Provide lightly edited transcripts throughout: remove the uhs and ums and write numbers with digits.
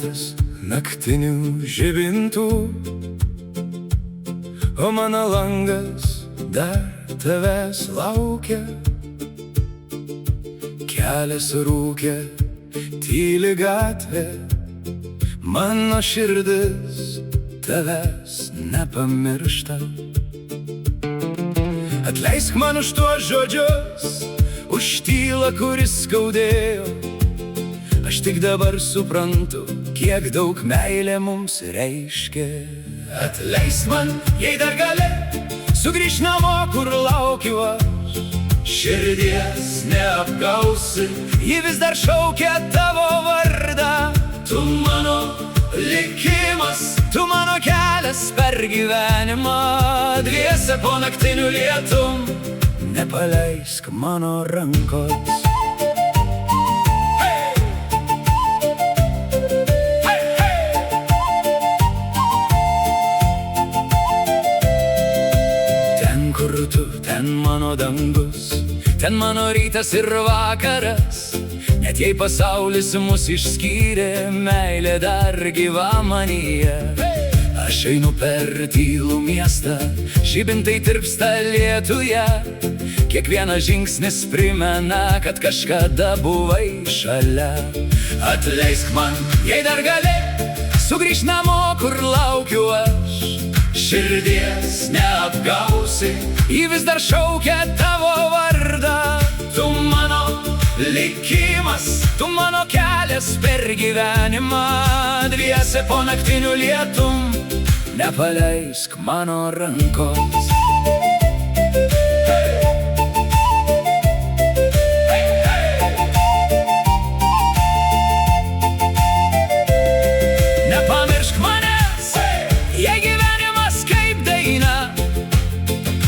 miestas naktinių žibintų, o mano langas dar tavęs laukia. Kelias rūke, tyli gatvė, mano širdis tavęs nepamiršta. Atleisk man už tuos žodžius, už tylą, kuris skaudėjo. Aš tik dabar suprantu, kiek daug meilė mums reiškia. Atleisk man, jei dar gali, sugrįžk namo, kur laukiu aš. Širdies neapgausi, ji vis dar šaukia tavo vardą. Tu mano likimas, tu mano kelias per gyvenimą. Dviese po naktinių lietum, nepaleisk mano rankos. Ten mano dangus, ten mano rytas ir vakaras. Net jei pasaulis mus išskyrė, meilė dar gyva manyje. Aš einu per tylų miestą, žibintai tirpsta lietuje. Kiekvienas žingsnis primena, kad kažkada buvai šalia. Atleisk man, jei dar gali, sugrįžk namo, kur laukiu aš. Širdies neapgausi, ji vis dar šaukia tavo vardą. Tu mano likimas, tu mano kelias per gyvenimą. Dviese po naktinių lietum, nepaleisk mano rankos. Nepamiršk manęs, jei gyvenimas kaip daina.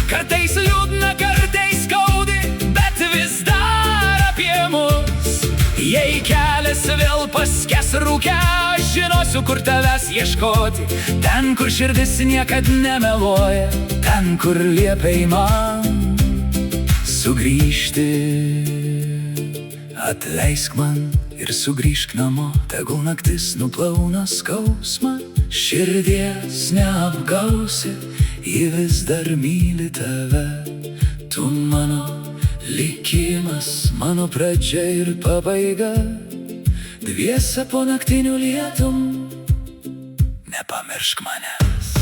Kartais liūdna, kartais skaudi, bet vis dar apie mus. Jei kelias vėl paskęs rūke, aš žinosiu, kur tavęs ieškoti. Ten, kur širdis niekad nemeluoja, ten, kur liepei man sugrįžti. Atleisk man ir sugrįžk namo, tegul naktis nuplauna skausmą. Širdies neapgausi, ji vis dar myli tave. Tu mano likimas, mano pradžia ir pabaiga. Dviese po naktinių lietum, nepamiršk manęs.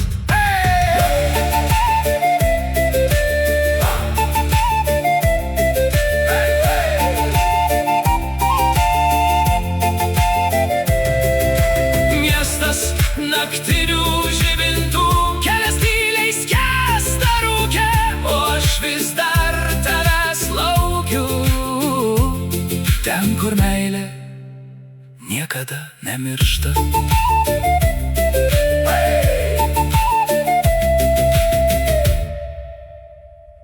Miestas naktinių žibintų, kelias tyliai skęsta rūke, o aš vis dar tavęs laukiu. Ten, kur meilė niekada nemiršta.